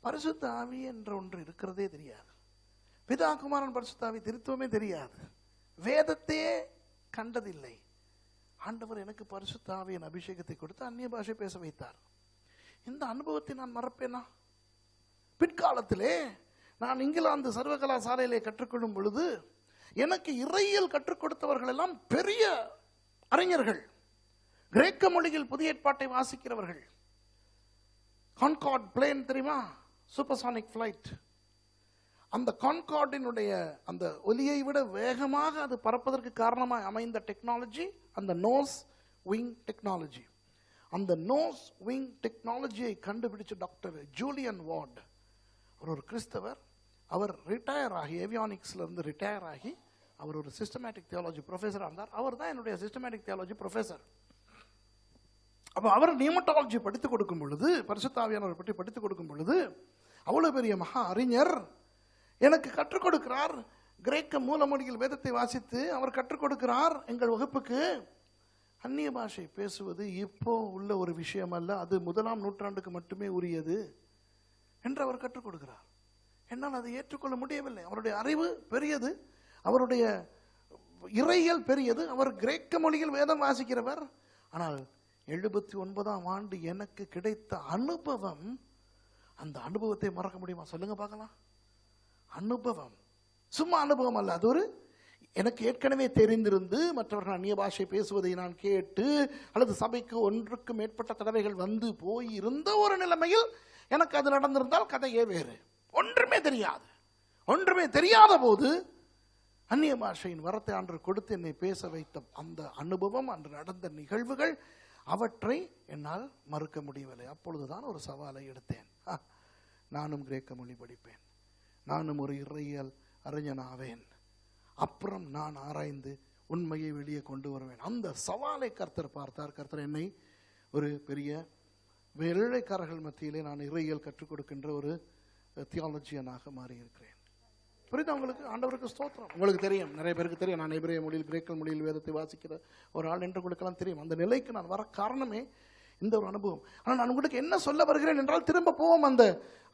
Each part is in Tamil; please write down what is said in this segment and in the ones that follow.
பரிசுத்த ஆவி என்ற ஒன்று இருக்கிறதே தெரியாது. பிதா குமாரன் பரிசுத்த ஆவி திருத்துவமே தெரியாது. வேதத்தையே கண்டதில்லை. ஆண்டவர் எனக்கு பரிசுத்த ஆவியின் அபிஷேகத்தை கொடுத்து அந்நிய பாஷை பேச வைத்தார். இந்த அனுபவத்தை நான் மறப்பேனா? பிற்காலத்திலே நான் இங்கிலாந்து சர்வகலாசாலையிலே கற்றுக்கொள்ளும் பொழுது எனக்கு இறையியல் கற்றுக் கொடுத்தவர்கள் எல்லாம் பெரிய அறிஞர்கள், கிரேக்க மொழியில் புதிய ஏற்பாட்டை வாசிக்கிறவர்கள். கான்கார்ட் பிளேன் தெரியுமா? Supersonic flight. அந்த கான்கார்டினுடைய அந்த ஒலியை விட வேகமாக அது பறப்பதற்கு காரணமாக அமைந்த டெக்னாலஜி அந்த நோஸ் விங் டெக்னாலஜி. அந்த நோஸ் விங் டெக்னாலஜியை கண்டுபிடிச்ச டாக்டர் ஜூலியன் வார்ட், அவர் ஒரு கிறிஸ்தவர். அவர் ரிட்டையர் ஆகி, ஏவியானிக்ஸ்ல இருந்து ரிட்டையர் ஆகி அவர் ஒரு சிஸ்டமேட்டிக் தியாலஜி ப்ரொஃபஸராக இருந்தார். அவர் தான் என்னுடைய சிஸ்டமேட்டிக் தியாலஜி ப்ரொஃபஸர். அப்போ அவர் நியூமட்டாலஜி படித்துக் கொடுக்கும் பொழுது, பரிசுத்த ஆவியானவரை பற்றி படித்துக் கொடுக்கும் பொழுது, அவ்வளவு பெரிய மகா அறிஞர் எனக்கு கற்றுக் கொடுக்கிறார். கிரேக்க மூல மொழியில் வேதத்தை வாசித்து அவர் கற்றுக் கொடுக்கிறார் எங்கள் வகுப்புக்கு. அந்நிய பாஷை பேசுவது இப்போ உள்ள ஒரு விஷயம் அல்ல, அது 1ஆம் நூற்றாண்டுக்கு மட்டுமே உரியது என்று அவர் கற்றுக் கொடுக்கிறார். என்னால் அதை ஏற்றுக்கொள்ள முடியவில்லை. அவருடைய அறிவு பெரியது, அவருடைய இறையியல் பெரியது, அவர் கிரேக்க மொழியில் வேதம் வாசிக்கிறவர். ஆனால் 79ஆம் ஆண்டு எனக்கு கிடைத்த அனுபவம், அந்த அனுபவத்தை மறக்க முடியுமா? சொல்லுங்க பார்க்கலாம். அனுபவம் சும்மா அனுபவம் அல்ல, அது ஒரு எனக்கு ஏற்கனவே தெரிந்திருந்து மற்றவர்கள் அந்நிய பாஷை பேசுவதை நான் கேட்டு அல்லது சபைக்கு ஒன்றுக்கு மேற்பட்ட தடவைகள் வந்து போய் இருந்த ஒரு நிலைமையில் எனக்கு அது நடந்திருந்தால் கதையே வேறு. ஒன்றுமே தெரியாது. ஒன்றுமே தெரியாத போது அந்நிய பாஷையின் வரத்தை அன்று கொடுத்து என்னை பேச வைத்த அந்த அனுபவம், அன்று நடந்த நிகழ்வுகள், அவற்றை என்னால் மறுக்க முடியவில்லை. அப்பொழுதுதான் ஒரு சவாலை எடுத்தேன். நானும் கிரேக்க மொழி படிப்பேன், நானும் ஒரு இறையியல் அறிஞனாவேன், அப்புறம் நான் ஆராய்ந்து உண்மையை வெளியே கொண்டு வருவேன். அந்த சவாலை கர்த்தர் பார்த்தார். கர்த்தர் என்னை ஒரு பெரிய வெள்ளைக்காரர்கள் மத்தியிலே நான் இறையியல் கற்றுக் கொடுக்கின்ற ஒரு தியாலஜியனாக மாறி இருக்கிறேன். புரியுது உங்களுக்கு? ஆண்டவருக்கு ஸ்தோத்திரம். உங்களுக்கு தெரியும், நிறைய பேருக்கு தெரியும், நான் எபிரேய மொழியில் கிரேக்க மொழியில் வேதத்தை வாசிக்கிற ஒரு ஆள் என்று உங்களுக்கெல்லாம் தெரியும். அந்த நிலைக்கு நான் வர காரணமே இந்த ஒரு அனுபவம். ஆனால் நான் உங்களுக்கு என்ன சொல்ல வருகிறேன் என்றால், திரும்ப போவோம் அந்த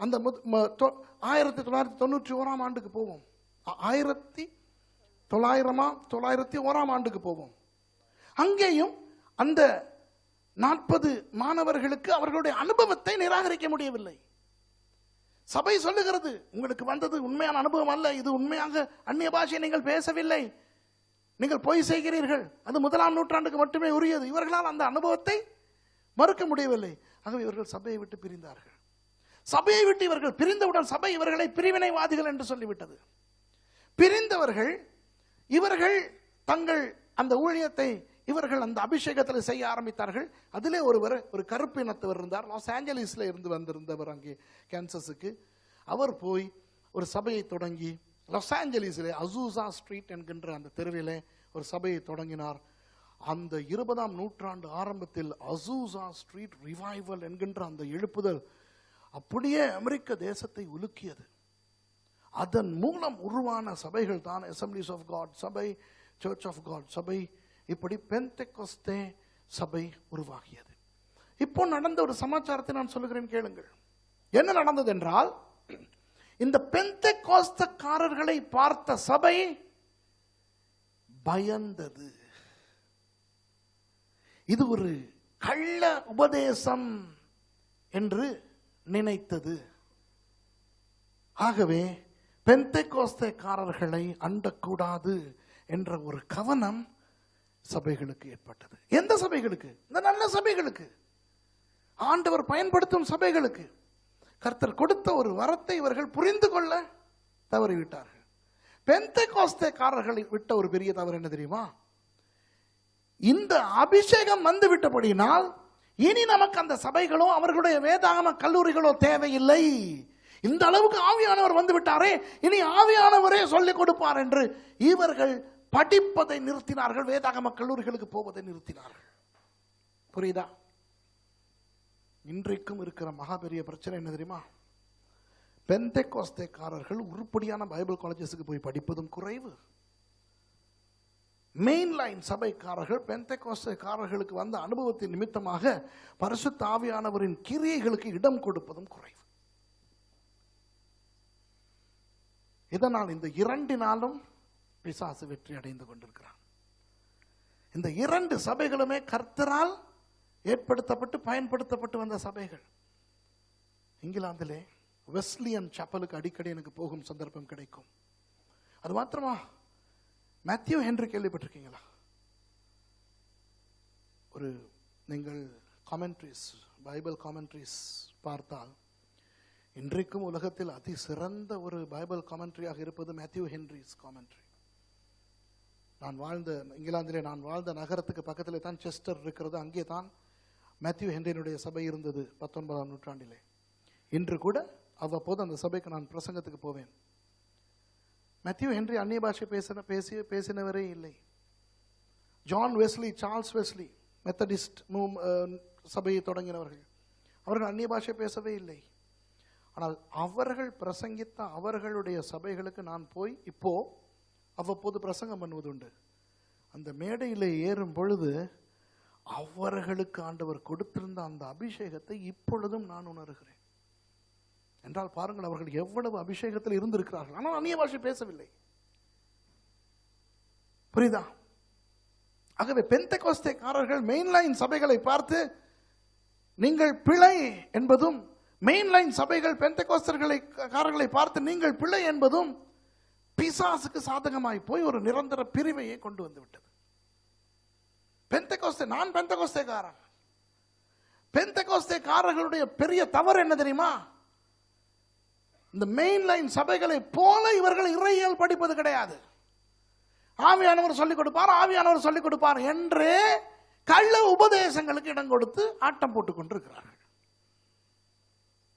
1991ஆம் ஆண்டுக்கு போவோம். 1901ஆம் ஆண்டுக்கு போவோம். அங்கேயும் அந்த 40 மாணவர்களுக்கு அவர்களுடைய அனுபவத்தை நிராகரிக்க முடியவில்லை. சபை சொல்லுகிறது, உங்களுக்கு வந்தது உண்மையான அனுபவம் அல்ல, இது உண்மையாக அந்நிய பாஷையை நீங்கள் பேசவில்லை, நீங்கள் பொய் செய்கிறீர்கள், அது 1ஆம் நூற்றாண்டுக்கு மட்டுமே உரியது. இவர்களால் அந்த அனுபவத்தை மறுக்க முடியவில்லை. ஆகவே இவர்கள் சபையை விட்டு பிரிந்தார்கள். சபையை விட்டு இவர்கள் பிரிந்தவுடன் சபை இவர்களை பிரிவினைவாதிகள் என்று சொல்லிவிட்டது. பிரிந்தவர்கள் இவர்கள் தங்கள் அந்த ஊழியத்தை இவர்கள் அந்த அபிஷேகத்தில் செய்ய ஆரம்பித்தார்கள். அதிலே ஒருவர், ஒரு கருப்பு இனத்தவர் இருந்தார், லாஸ் ஏஞ்சலிஸ்ல இருந்து வந்திருந்தவர் அங்கே கேன்சஸுக்கு. அவர் போய் ஒரு சபையை தொடங்கி லாஸ் ஏஞ்சலிஸிலே அசூசா ஸ்ட்ரீட் என்கின்ற அந்த தெருவிலே ஒரு சபையை தொடங்கினார். அந்த 20ஆம் நூற்றாண்டு ஆரம்பத்தில் அசூசா ஸ்ட்ரீட் ரிவைவல் என்கின்ற அந்த எழுப்புதல் அப்படியே அமெரிக்க தேசத்தை உலுக்கியது. அதன் மூலம் உருவான சபைகள் தான் அசெம்பிளிஸ் ஆஃப் காட் சபை, சர்ச் ஆஃப் காட் சபை, இப்படி பெந்தெகோஸ்தே சபை உருவாகியது. இப்போ நடந்த ஒரு சமாச்சாரத்தை நான் சொல்லுகிறேன், கேளுங்கள். என்ன நடந்தது என்றால், இந்த பெந்தெகோஸ்தக்காரர்களை பார்த்த சபை பயந்தது. இது ஒரு கள்ள உபதேசம் என்று நினைத்தது. ஆகவே பெந்தெகோஸ்தேக்காரர்களை அண்டக்கூடாது என்ற ஒரு கவனம் சபைகளுக்கு ஏற்பட்டது. எந்த சபைகளுக்கு? இந்த நல்ல சபைகளுக்கு, ஆண்டவர் பயன்படுத்தும் சபைகளுக்கு. கர்த்தர் கொடுத்த ஒரு வரத்தை இவர்கள் புரிந்து கொள்ள தவறிவிட்டார்கள். பெந்தெகோஸ்தேக்காரர்களை விட்ட ஒரு பெரிய தவறு என்ன தெரியுமா? இந்த அபிஷேகம் வந்து விட்டபடியினால் இனி நமக்கு அந்த சபைகளோ அவர்களுடைய வேதாகம கல்லூரிகளோ தேவையில்லை. இந்த அளவுக்கு ஆவியானவர் வந்து விட்டாரே, இனி ஆவியானவரே சொல்லிக் கொடுப்பார் என்று இவர்கள் படிப்பதை நிறுத்தினார்கள், வேதாகம கல்லூரிகளுக்கு போவதை நிறுத்தினார்கள். புரியுதா? இன்றைக்கும் இருக்கிற மகா பெரிய பிரச்சனை என்ன தெரியுமா? பெந்தெகோஸ்தேக்காரர்கள் உருப்படியான பைபிள் காலேஜஸுக்கு போய் படிப்பதும் குறைவு. மெயின் லைன் சபைக்காரர்கள் பெந்தெகோஸ்தேக்காரர்களுக்கு வந்த அனுபவத்தின் நிமித்தமாக பரிசுத்த ஆவியானவரின் கிரியைகளுக்கு இடம் கொடுப்பதும் குறைவு. இதனால் இந்த இரண்டினாலும் பிசாசு வெற்றி அடைந்து கொண்டிருக்கிறான். இந்த இரண்டு சபைகளுமே கர்த்தரால் ஏற்படுத்தப்பட்டு பயன்படுத்தப்பட்டு வந்த சபைகள். இங்கிலாந்திலே வெஸ்லியன் சாப்பலுக்கு அடிக்கடி எனக்கு போகும் சந்தர்ப்பம் கிடைக்கும். அது மாத்திரமா, மேத்யூ ஹென்றி கேள்விப்பட்டிருக்கீங்களா? ஒரு நீங்கள் காமெண்ட்ரிஸ், பைபிள் காமெண்ட்ரிஸ் பார்த்தால் இன்றைக்கும் உலகத்தில் அதி சிறந்த ஒரு பைபிள் காமெண்ட்ரியாக இருப்பது மேத்யூ ஹென்ரிஸ் காமெண்ட்ரி. இங்கிலாந்திலே நான் வாழ்ந்த நகரத்துக்கு பக்கத்திலே தான் செஸ்டர் இருக்கிறது. அங்கே தான் மேத்யூ ஹென்ரியினுடைய சபை இருந்தது 19ஆம் நூற்றாண்டிலே. இன்று கூட அவ்வப்போது அந்த சபைக்கு நான் பிரசங்கத்துக்கு போவேன். மேத்யூ ஹென்றி அந்நிய பாஷை பேசினவரே இல்லை. John Wesley, Charles Wesley Methodist சபையை தொடங்கினவர்கள், அவர்கள் அந்நிய பாஷை பேசவே இல்லை. ஆனால் அவர்கள் பிரசங்கித்த அவர்களுடைய சபைகளுக்கு நான் போய் இப்போ அவ்வப்போது பிரசங்கம் பண்ணுவதுண்டு. அந்த மேடையில் ஏறும் பொழுது அவர்களுக்கு ஆண்டவர் கொடுத்திருந்த அந்த அபிஷேகத்தை இப்பொழுதும் நான் உணர்கிறேன். என்றால் பாருங்கள், அவர்கள் எவ்வளவு அபிஷேகத்தில் இருந்திருக்கிறார்கள், ஆனால் அந்நிய பாஷை பேசவில்லை. புரியுதா? ஆகவே பெந்தெகோஸ்தேக்காரர்கள் மெயின்லைன் சபைகளை பார்த்து நீங்கள் பிழை என்பதும், மெயின்லைன் சபைகள் பெந்தெகோஸ்தர்களை பார்த்து நீங்கள் பிழை என்பதும் பிசாசுக்கு சாதகமாய் போய் ஒரு நிரந்தர பிரிவையை கொண்டு வந்து விட்டது. நான் பெந்தெகோஸ்தேக்காரன். பெந்தெகோஸ்தேக்காரர்களுடைய பெரிய தவறு என்ன தெரியுமா? இந்த மெயின்லைன் சபைகளை போல இவர்கள் இறையியல் படிப்பது கிடையாது. ஆவியானவர் சொல்லிக் கொடுப்பார் என்று கள்ள உபதேசங்களுக்கு இடம் கொடுத்து ஆட்டம் போட்டுக் கொண்டிருக்கிறார்கள்.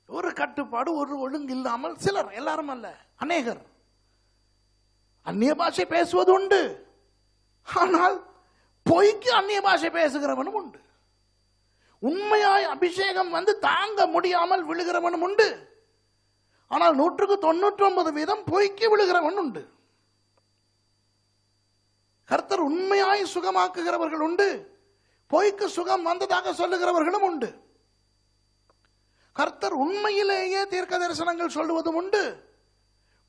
ஒரு கட்டுப்பாடு, ஒரு ஒழுங்கு இல்லாமல் சிலர், எல்லாரும் அல்ல, அநேகர் அந்நிய பாஷை பேசுவது உண்டு. ஆனால் பொய்க்கு அந்நிய பாஷை பேசுகிறவனும் உண்டு. உண்மையாய் அபிஷேகம் வந்து தாங்க முடியாமல் விழுகிறவனும் உண்டு. ஆனால் 99% பொய்க்கு விழுகிறவன் உண்டு. கர்த்தர் உண்மையாய் சுகமாக்குகிறவர்கள் உண்டு, பொய்க்கு சுகம் வந்ததாக சொல்லுகிறவர்களும் உண்டு. கர்த்தர் உண்மையிலேயே தீர்க்க தரிசனங்கள் சொல்லுவதும் உண்டு,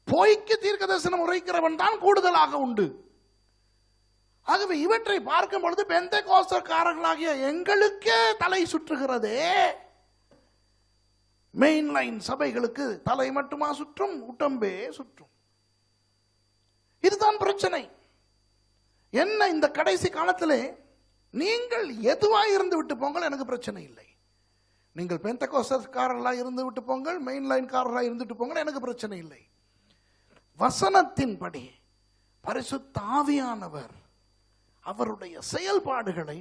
பொய்க்கு தீர்க்க தரிசனம் உரைக்கிறவன் தான் கூடுதலாக உண்டு. ஆகவே இவற்றை பார்க்கும் பொழுது பெந்தெகோஸ்தேக்காரர்களாகிய எங்களுக்கே தலை சுற்றுகிறதே. மெயின்லைன் சபைகளுக்கு தலை மட்டுமா சுற்றும், உடம்பே சுற்றும். இதுதான் பிரச்சனை. என்ன, இந்த கடைசி காலத்திலே நீங்கள் எதுவாக இருந்து விட்டு போங்கள், எனக்கு பிரச்சனை இல்லை. நீங்கள் பெந்தெகோஸ்தேக்காரர்களாக இருந்து விட்டு போங்கள், மெயின்லைன் காரர்களாக இருந்துட்டு போங்கள், எனக்கு பிரச்சனை இல்லை. வசனத்தின்படி பரிசுத்த ஆவியானவர் அவருடைய செயல்பாடுகளை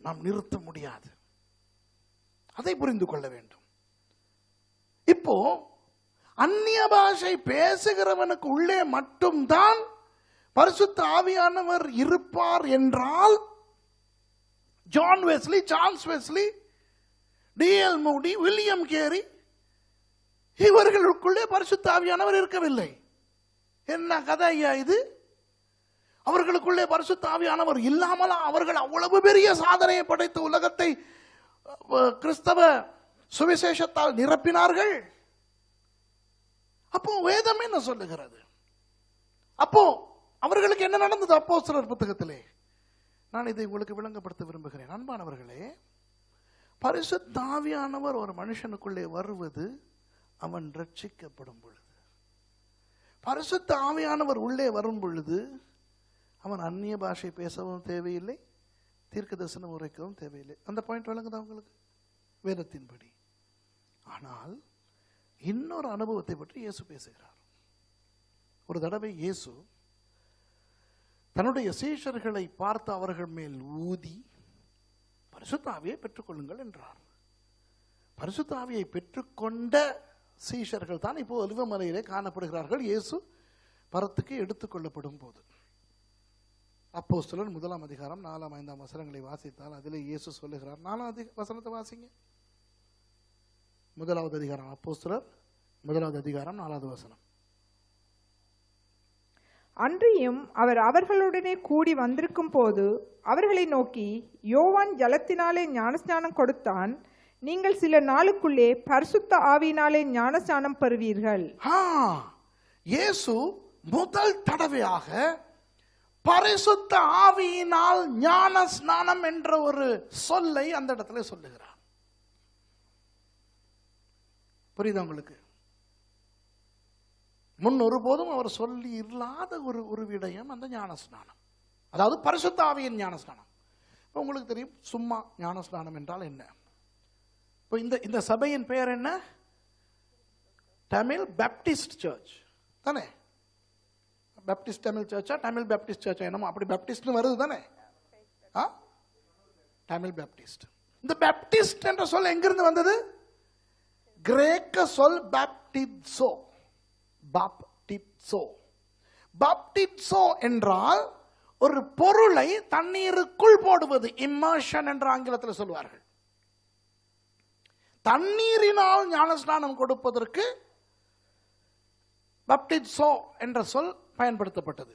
நாம் நிறுத்த முடியாது. அதை புரிந்து கொள்ள வேண்டும். இப்போ அந்நிய பாஷை பேசுகிறவனுக்கு உள்ளே மட்டும்தான் பரிசுத்த ஆவியானவர் இருப்பார் என்றால், John Wesley, Charles Wesley, DL Moody, William Carey இவர்களுக்குள்ளே பரிசுத்த ஆவியானவர் இருக்கவில்லை. என்ன கதை ஐயா இது? அவர்களுக்குள்ளே பரிசுத்த ஆவியானவர் இல்லாமல் அவர்கள் அவ்வளவு பெரிய சாதனையை படைத்த உலகத்தை கிறிஸ்தவ சுவிசேஷத்தால் நிரப்பினார்கள். அப்போ வேதம் என்ன சொல்லுகிறது? அப்போ அவர்களுக்கு என்ன நடந்தது? அப்போஸ்தலர் புத்தகத்திலே நான் இதை உங்களுக்கு விளங்கப்படுத்த விரும்புகிறேன். அன்பானவர்களே, பரிசுத்த ஆவியானவர் ஒரு மனுஷனுக்குள்ளே வருவது அவன் ரட்சிக்கப்படும் பொழுது. பரிசுத்த ஆவியானவர் உள்ளே வரும் பொழுது அவன் அந்நிய பாஷை பேசவும் தேவையில்லை, தீர்க்க தரிசனம் உரைக்கவும் தேவையில்லை. அந்த பாயிண்ட் விளங்குதா உங்களுக்கு வேதத்தின்படி? ஆனால் இன்னொரு அனுபவத்தை பற்றி இயேசு பேசுகிறார். ஒரு தடவை இயேசு தன்னுடைய சீஷர்களை பார்த்து அவர்கள் மேல் ஊதி பரிசுத்த ஆவியை பெற்றுக்கொள்ளுங்கள் என்றார். பரிசுத்த ஆவியை பெற்றுக்கொண்ட சீஷர்கள் தான் இப்போ ஒலிவமலையிலே காணப்படுகிறார்கள் இயேசு பரத்துக்கு எடுத்துக்கொள்ளப்படும் போது. அப்போஸ்தலர் 1ஆம் அதிகாரம் 4, 5 வசனங்களை வாசித்தால் அதிலே இயேசு சொல்லுகிறார். 4ஆம் வசனத்தை வாசிங்க. 1வது அதிகாரம், அப்போஸ்தலர் 1வது அதிகாரம் 4வது வசனம். அன்றியும் அவர் அவர்களுடனே கூடி வந்திருக்கும் போது அவர்களை நோக்கி, யோவான் ஜலத்தினாலே ஞானஸ்நானம் கொடுத்தான், நீங்கள் சில நாளுக்குள்ளே பரிசுத்த ஆவியினாலே ஞானஸ்நானம் பெறுவீர்கள். இயேசு முதல் தடவையாக பரிசுத்த ஆவியினால் ஞான ஸ்நானம் என்ற ஒரு சொல்லை அந்த இடத்துல சொல்லுகிறார். புரியுதா உங்களுக்கு? முன் ஒருபோதும் அவர் சொல்லி இல்லாத ஒரு விடயம் அந்த ஞானஸ்நானம், அதாவது பரிசுத்த ஆவியின் ஞானஸ்நானம். இப்போ உங்களுக்கு தெரியும் சும்மா ஞானஸ்நானம் என்றால் என்ன. இப்போ இந்த சபையின் பெயர் என்ன? தமிழ் பேப்டிஸ்ட் சர்ச் தானே? பேப்டிஸ்ட் தமிழ் சர்ச்சா, தமிழ் பேப்டிஸ்ட் சர்ச்சா, என்னமோ அப்படி பேப்டிஸ்ட்னு வருது தானே? தமிழ் பேப்டிஸ்ட். இந்த பேப்டிஸ்ட் என்ற சொல் எங்கிருந்து வந்தது? கிரேக்க சொல் பாப்டிட்சோ. பாப்டிட்சோ. பாப்டிட்சோ என்றால் ஒரு பொருளை தண்ணீருக்குள் போடுவது. இம்மர்ஷன் என்ற ஆங்கிலத்தில் சொல்வார்கள். தண்ணீரினால் ஞானஸ்நானம் கொடுப்பதற்கு பாப்டிட்சோ என்ற சொல் பயன்படுத்தப்பட்டது.